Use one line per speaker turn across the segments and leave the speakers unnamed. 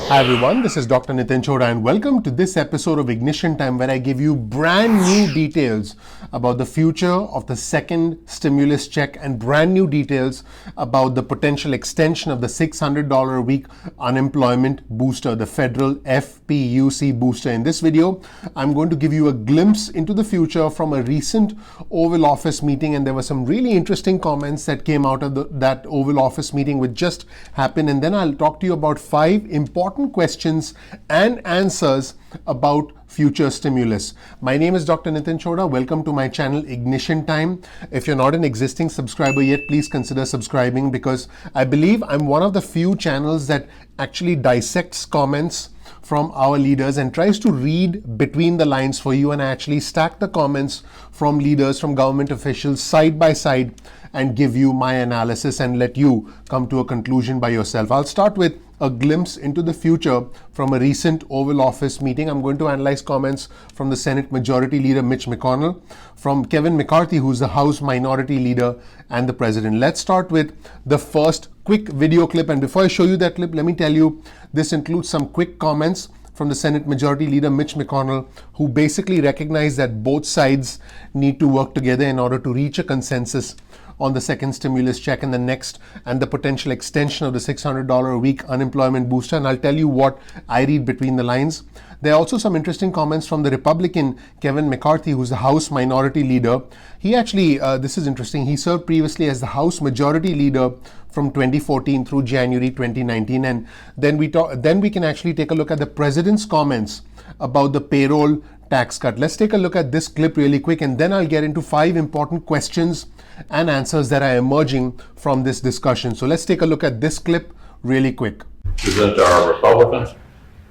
Hi everyone, this is Dr. Chhoda and welcome to this episode of Ignition Time where I give you brand new details about the future of the second stimulus check and brand new details about the potential extension of the $600 a week unemployment booster, the federal FPUC booster. In this video, I'm going to give you a glimpse into the future from a recent Oval Office meeting, and there were some really interesting comments that came out of that Oval Office meeting which just happened, and then I'll talk to you about 5 important questions and answers about future stimulus. My name is Dr. Chhoda. Welcome to my channel Ignition Time. If you're not an existing subscriber yet, please consider subscribing because I believe I'm one of the few channels that actually dissects comments from our leaders and tries to read between the lines for you, and I actually stack the comments from leaders, from government officials side by side and give you my analysis and let you come to a conclusion by yourself. I'll start with a glimpse into the future from a recent Oval Office meeting. I'm going to analyze comments from the Senate Majority Leader Mitch McConnell, from Kevin McCarthy, who's the House Minority Leader, and the President. Let's start with the first quick video clip. And before I show you that clip, let me tell you, this includes some quick comments from the Senate Majority Leader Mitch McConnell, who basically recognized that both sides need to work together in order to reach a consensus on the second stimulus check and the next, and the potential extension of the $600 a week unemployment booster. And I'll tell you what I read between the lines. There are also some interesting comments from the Republican Kevin McCarthy, who's the House Minority Leader. He actually, this is interesting, he served previously as the House Majority Leader from 2014 through January 2019. And then we can actually take a look at the President's comments about the payroll tax cut. Let's take a look at this clip really quick, and then I'll get into 5 important questions and answers that are emerging from this discussion. So let's take a look at this clip really quick.
Present our Republicans,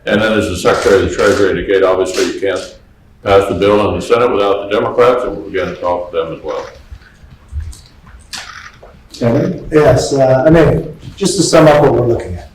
and then as the Secretary of the Treasury indicated, obviously you can't pass the bill in the Senate without the Democrats, and we'll begin to talk to them as well.
Kevin? Yes, just to sum up what we're looking at.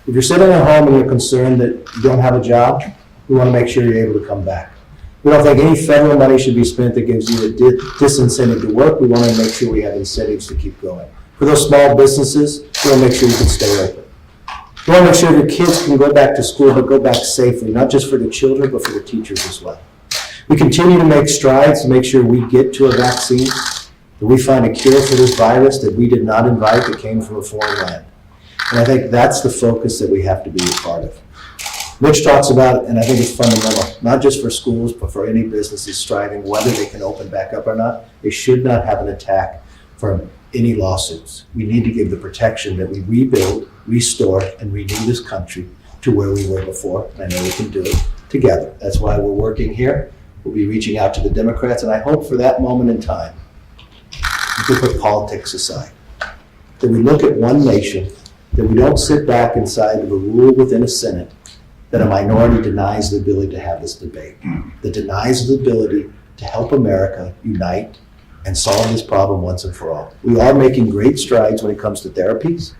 If you're sitting at home and you're concerned that you don't have a job, we want to make sure you're able to come back. We don't think any federal money should be spent that gives you a disincentive to work. We want to make sure we have incentives to keep going. For those small businesses, we want to make sure you can stay open. We want to make sure your kids can go back to school, but go back safely, not just for the children, but for the teachers as well. We continue to make strides to make sure we get to a vaccine, that we find a cure for this virus that we did not invite, that came from a foreign land. And I think that's the focus that we have to be a part of. Mitch talks about, and I think it's fundamental, not just for schools, but for any businesses striving, whether they can open back up or not, they should not have an attack from any lawsuits. We need to give the protection that we rebuild, restore, and renew this country to where we were before, and I know we can do it together. That's why we're working here. We'll be reaching out to the Democrats, and I hope for that moment in time, we can put politics aside, that we look at one nation, that we don't sit back inside of a rule within a Senate that a minority denies the ability to have this debate, that denies the ability to help America unite and solve this problem once and for all. We are making great strides when it comes to therapies.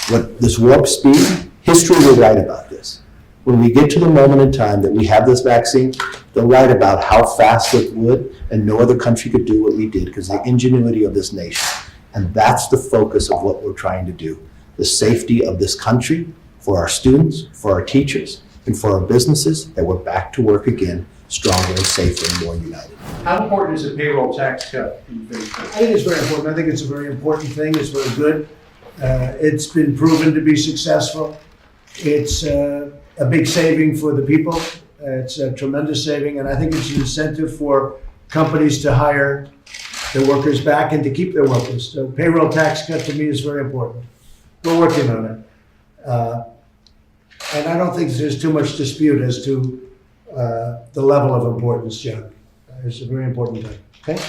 What this warp speed, history will write about this. When we get to the moment in time that we have this vaccine, they'll write about how fast it would, and no other country could do what we did because of the ingenuity of this nation. And that's the focus of what we're trying to do. The safety of this country, for our students, for our teachers, and for our businesses, that we're back to work again, stronger and safer and more united.
How important is a payroll tax cut?
I think it's very important. I think it's a very important thing. It's very good. It's been proven to be successful. It's a big saving for the people. It's a tremendous saving, and I think it's an incentive for companies to hire their workers back and to keep their workers. So payroll tax cut to me is very important. We're working on it. And I don't think there's too much dispute as to the level of importance, John. It's a very important thing. Okay?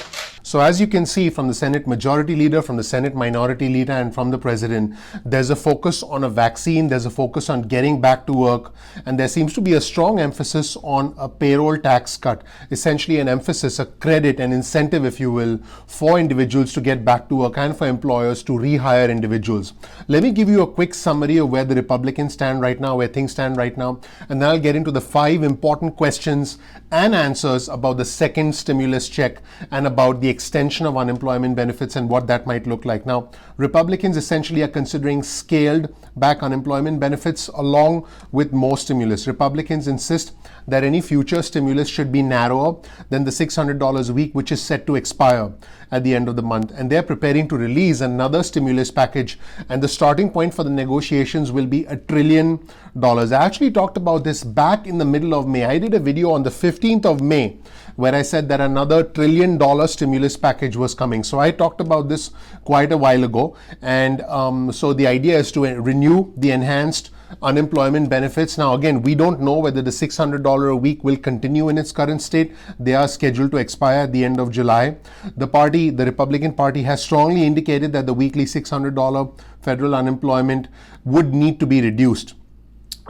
So as you can see from the Senate Majority Leader, from the Senate Minority Leader, and from the President, there's a focus on a vaccine, there's a focus on getting back to work, and there seems to be a strong emphasis on a payroll tax cut, essentially an emphasis, a credit, an incentive, if you will, for individuals to get back to work and for employers to rehire individuals. Let me give you a quick summary of where the Republicans stand right now, where things stand right now, and then I'll get into the 5 important questions and answers about the second stimulus check and about the extension of unemployment benefits and what that might look like. Now, Republicans essentially are considering scaled back unemployment benefits along with more stimulus. Republicans insist that any future stimulus should be narrower than the $600 a week, which is set to expire at the end of the month. And they're preparing to release another stimulus package. And the starting point for the negotiations will be $1 trillion. I actually talked about this back in the middle of May. I did a video on the 15th of May where I said that another $1 trillion stimulus package was coming. So I talked about this quite a while ago. And so the idea is to renew the enhanced unemployment benefits. Now, again, we don't know whether the $600 a week will continue in its current state. They are scheduled to expire at the end of July. The Republican Party, has strongly indicated that the weekly $600 federal unemployment would need to be reduced.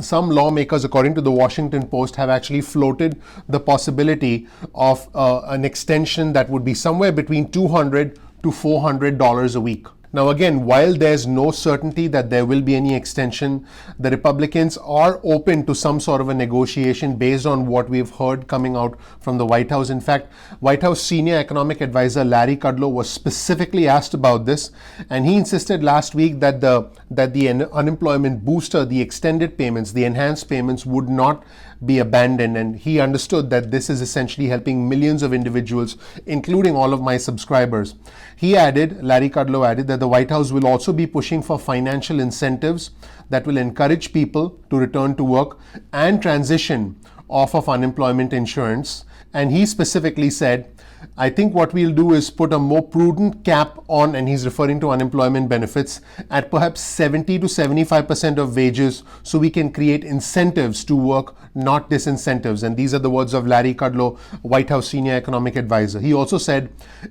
Some lawmakers, according to the Washington Post, have actually floated the possibility of an extension that would be somewhere between $200 to $400 a week. Now, again, while there's no certainty that there will be any extension, the Republicans are open to some sort of a negotiation based on what we've heard coming out from the White House. In fact, White House senior economic advisor Larry Kudlow was specifically asked about this, and he insisted last week that the unemployment booster, the extended payments, the enhanced payments would not be abandoned, and he understood that this is essentially helping millions of individuals, including all of my subscribers. Larry Kudlow added that the White House will also be pushing for financial incentives that will encourage people to return to work and transition off of unemployment insurance. And he specifically said, I think what we'll do is put a more prudent cap on, and he's referring to unemployment benefits, at perhaps 70 to 75% of wages, so we can create incentives to work, not disincentives. And these are the words of Larry Kudlow, White House senior economic advisor. He also said,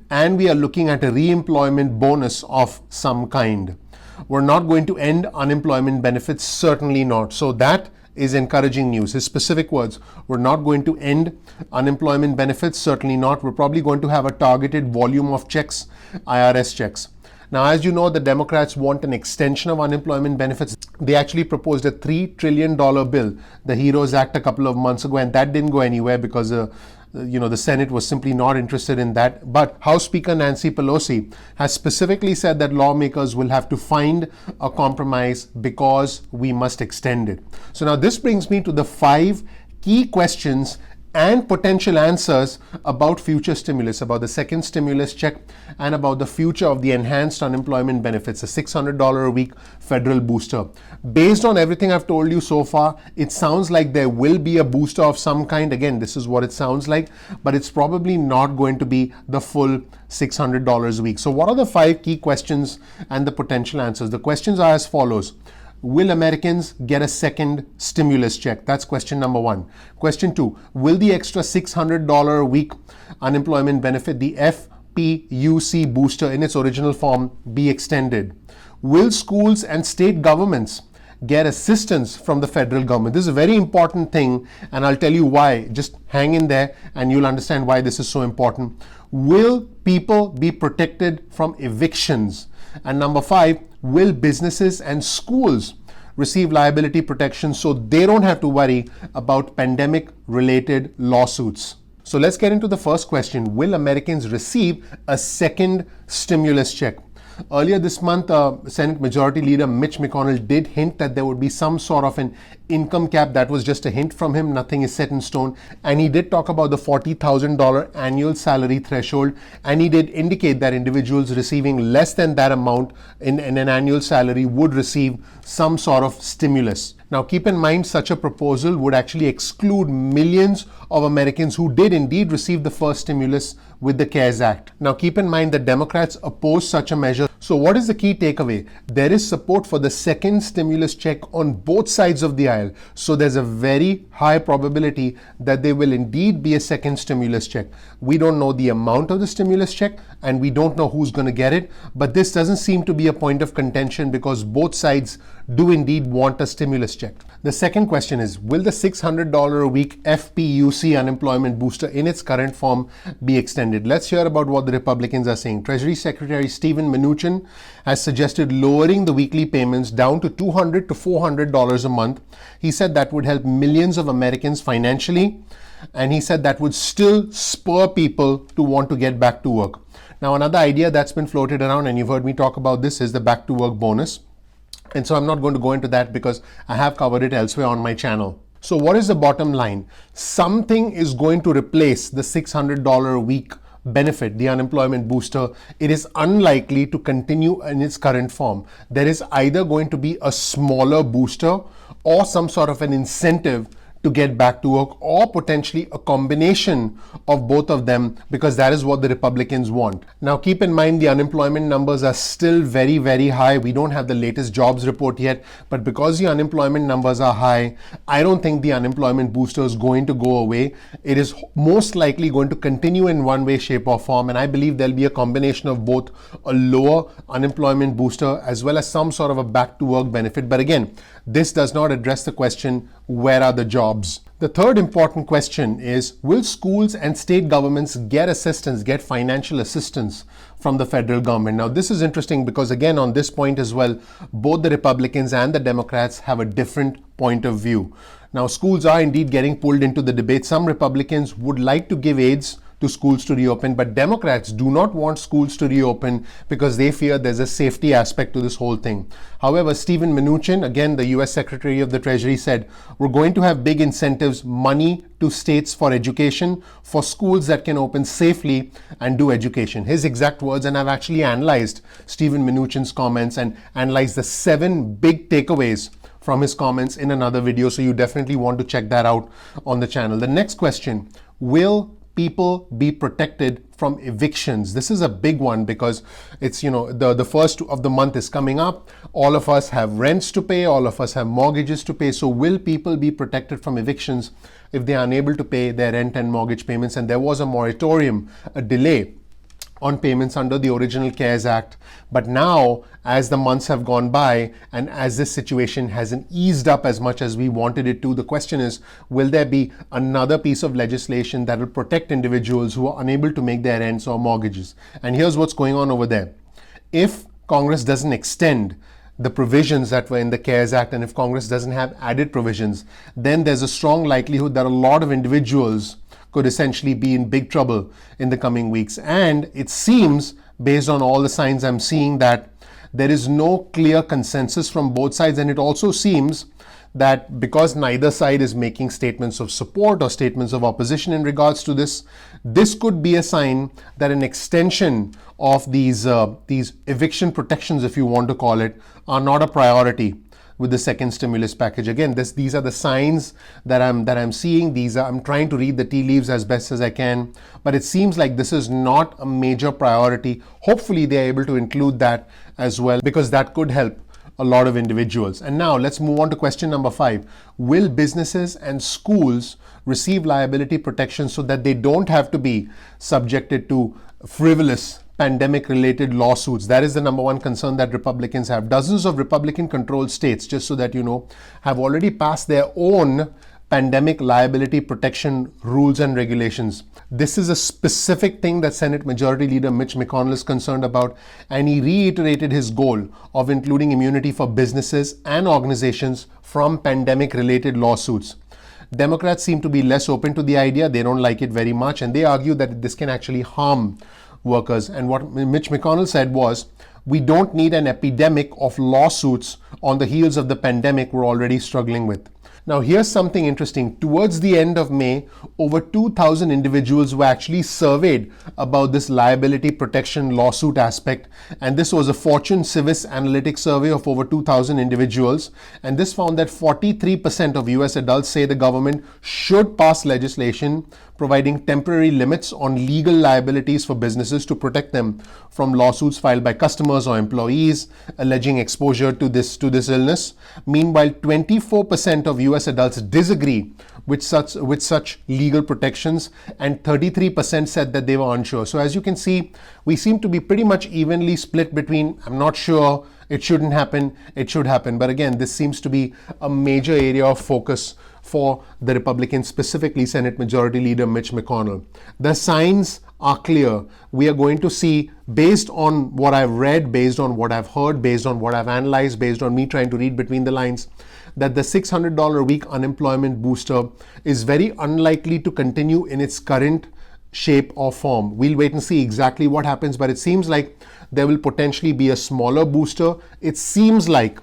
and we are looking at a re-employment bonus of some kind. We're not going to end unemployment benefits, certainly not. So that is encouraging news. His specific words: we're not going to end unemployment benefits, certainly not. We're probably going to have a targeted volume of checks, IRS checks. Now, as you know, the Democrats want an extension of unemployment benefits. They actually proposed a $3 trillion bill, the HEROES Act, a couple of months ago, and that didn't go anywhere because the Senate was simply not interested in that. But House Speaker Nancy Pelosi has specifically said that lawmakers will have to find a compromise because we must extend it. So now this brings me to the 5 key questions and potential answers about future stimulus, about the second stimulus check, and about the future of the enhanced unemployment benefits, a $600 a week federal booster. Based on everything I've told you so far, it sounds like there will be a booster of some kind. Again, this is what it sounds like, but it's probably not going to be the full $600 a week. So what are the 5 key questions and the potential answers? The questions are as follows. Will Americans get a second stimulus check? That's question number 1. Question 2, will the extra $600 a week unemployment benefit, the FPUC booster in its original form, be extended? Will schools and state governments get assistance from the federal government? This is a very important thing, and I'll tell you why. Just hang in there and you'll understand why this is so important. Will people be protected from evictions? And number 5, will businesses and schools receive liability protection so they don't have to worry about pandemic-related lawsuits? So let's get into the first question. Will Americans receive a second stimulus check? Earlier this month, Senate Majority Leader Mitch McConnell did hint that there would be some sort of an income cap. That was just a hint from him. Nothing is set in stone. And he did talk about the $40,000 annual salary threshold. And he did indicate that individuals receiving less than that amount in an annual salary would receive some sort of stimulus. Now, keep in mind, such a proposal would actually exclude millions of Americans who did indeed receive the first stimulus with the CARES Act. Now, keep in mind that Democrats oppose such a measure. So what is the key takeaway? There is support for the second stimulus check on both sides of the aisle. So there's a very high probability that there will indeed be a second stimulus check. We don't know the amount of the stimulus check, and we don't know who's going to get it. But this doesn't seem to be a point of contention because both sides do indeed want a stimulus check. The second question is, will the $600 a week FPUC unemployment booster in its current form be extended? Let's hear about what the Republicans are saying. Treasury Secretary Steven Mnuchin has suggested lowering the weekly payments down to $200 to $400 a month. He said that would help millions of Americans financially, and he said that would still spur people to want to get back to work. Now, another idea that's been floated around, and you've heard me talk about this, is the back to work bonus. And so I'm not going to go into that because I have covered it elsewhere on my channel. So what is the bottom line? Something is going to replace the $600 a week benefit, the unemployment booster. It is unlikely to continue in its current form. There is either going to be a smaller booster or some sort of an incentive to get back to work, or potentially a combination of both of them, because that is what the Republicans want. Now, keep in mind the unemployment numbers are still very, very high. We don't have the latest jobs report yet, but because the unemployment numbers are high, I don't think the unemployment booster is going to go away. It is most likely going to continue in one way, shape, or form, and I believe there'll be a combination of both a lower unemployment booster as well as some sort of a back to work benefit. But again, this does not address the question, where are the jobs? The third important question is, will schools and state governments get assistance, get financial assistance from the federal government? Now, this is interesting because, again, on this point as well, both the Republicans and the Democrats have a different point of view. Now, schools are indeed getting pulled into the debate. Some Republicans would like to give aids to schools to reopen, but Democrats do not want schools to reopen because they fear there's a safety aspect to this whole thing. However, Steven Mnuchin, again, the US Secretary of the Treasury, said, we're going to have big incentives, money to states for education, for schools that can open safely and do education. His exact words, and I've actually analyzed Steven Mnuchin's comments and analyzed the 7 big takeaways from his comments in another video, so you definitely want to check that out on the channel. The next question, will people be protected from evictions? This is a big one because it's, the first of the month is coming up. All of us have rents to pay. All of us have mortgages to pay. So will people be protected from evictions if they are unable to pay their rent and mortgage payments? And there was a moratorium, a delay on payments under the original CARES Act. But now, as the months have gone by and as this situation hasn't eased up as much as we wanted it to, the question is, will there be another piece of legislation that will protect individuals who are unable to make their rents or mortgages? And here's what's going on over there. If Congress doesn't extend the provisions that were in the CARES Act, and if Congress doesn't have added provisions, then there's a strong likelihood that a lot of individuals could essentially be in big trouble in the coming weeks. And it seems, based on all the signs I'm seeing, that there is no clear consensus from both sides. And it also seems that because neither side is making statements of support or statements of opposition in regards to this, this could be a sign that an extension of these eviction protections, if you want to call it, are not a priority with the second stimulus package. Again, these are the signs that I'm seeing. I'm trying to read the tea leaves as best as I can, but it seems like this is not a major priority. Hopefully they're able to include that as well, because that could help a lot of individuals. And now let's move on to question number 5. Will businesses and schools receive liability protection so that they don't have to be subjected to frivolous pandemic-related lawsuits? That is the number one concern that Republicans have. Dozens of Republican-controlled states, just so that you know, have already passed their own pandemic liability protection rules and regulations. This is a specific thing that Senate Majority Leader Mitch McConnell is concerned about, and he reiterated his goal of including immunity for businesses and organizations from pandemic-related lawsuits. Democrats seem to be less open to the idea. They don't like it very much, and they argue that this can actually harm workers. And what Mitch McConnell said was, we don't need an epidemic of lawsuits on the heels of the pandemic we're already struggling with. Now, here's something interesting. Towards the end of May, over 2,000 individuals were actually surveyed about this liability protection lawsuit aspect. And this was a Fortune Civis Analytics survey of over 2,000 individuals. And this found that 43% of US adults say the government should pass legislation providing temporary limits on legal liabilities for businesses to protect them from lawsuits filed by customers or employees alleging exposure to this illness. Meanwhile, 24% of US adults disagree with such legal protections, and 33% said that they were unsure. So as you can see, we seem to be pretty much evenly split between, I'm not sure, it shouldn't happen, it should happen. But again, this seems to be a major area of focus for the Republicans, specifically Senate Majority Leader Mitch McConnell. The signs are clear. We are going to see, based on what I've read, based on what I've heard, based on what I've analyzed, based on me trying to read between the lines, that the $600 a week unemployment booster is very unlikely to continue in its current shape, or form. We'll wait and see exactly what happens, but it seems like there will potentially be a smaller booster. It seems like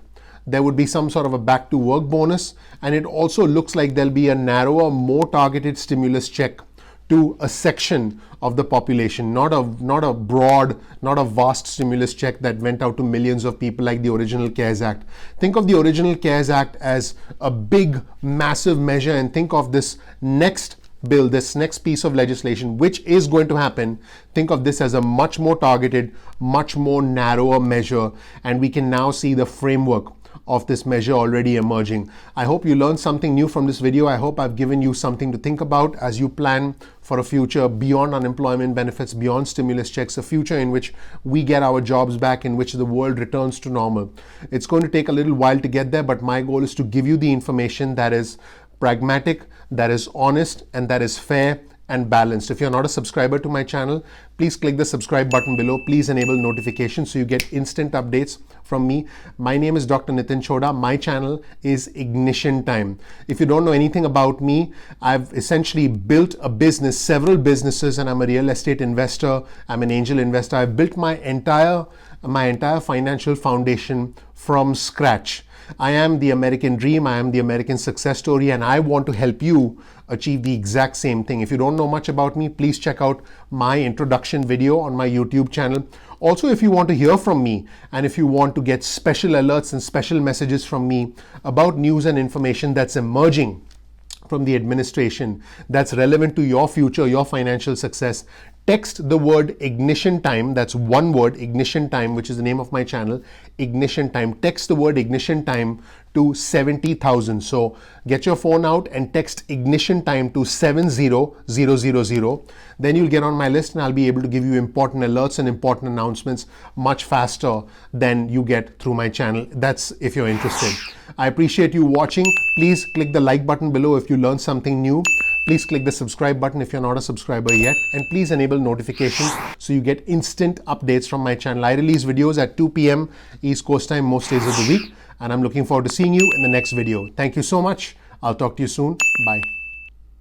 there would be some sort of a back to work bonus, and it also looks like there'll be a narrower, more targeted stimulus check to a section of the population, not a broad, not a vast stimulus check that went out to millions of people like the original CARES Act. Think of the original CARES Act as a big, massive measure, and think of this next bill, this next piece of legislation, which is going to happen. Think of this as a much more targeted, much more narrower measure, and we can now see the framework of this measure already emerging. I hope you learned something new from this video. I hope I've given you something to think about as you plan for a future beyond unemployment benefits, beyond stimulus checks, a future in which we get our jobs back, in which the world returns to normal. It's going to take a little while to get there, but my goal is to give you the information that is pragmatic, that is honest, and that is fair and balanced. If you're not a subscriber to my channel, please click the subscribe button below. Please enable notifications so you get instant updates from me. My name is Dr. Nitin Chhoda. My channel is Ignition Time. If you don't know anything about me, I've essentially built a business, several businesses, and I'm a real estate investor. I'm an angel investor. I've built my entire financial foundation from scratch. I am the American dream, I am the American success story, and I want to help you achieve the exact same thing. If you don't know much about me, please check out my introduction video on my YouTube channel. Also, if you want to hear from me, and if you want to get special alerts and special messages from me about news and information that's emerging from the administration that's relevant to your future, your financial success, text the word Ignition Time, that's one word, Ignition Time, which is the name of my channel, Ignition Time. Text the word Ignition Time to 70,000. So get your phone out and text Ignition Time to 70000. Then you'll get on my list and I'll be able to give you important alerts and important announcements much faster than you get through my channel. That's if you're interested. I appreciate you watching. Please click the like button below if you learned something new. Please click the subscribe button if you're not a subscriber yet, and please enable notifications so you get instant updates from my channel. I release videos at 2 p.m. East Coast time most days of the week, and I'm looking forward to seeing you in the next video. Thank you so much. I'll talk to you soon. Bye.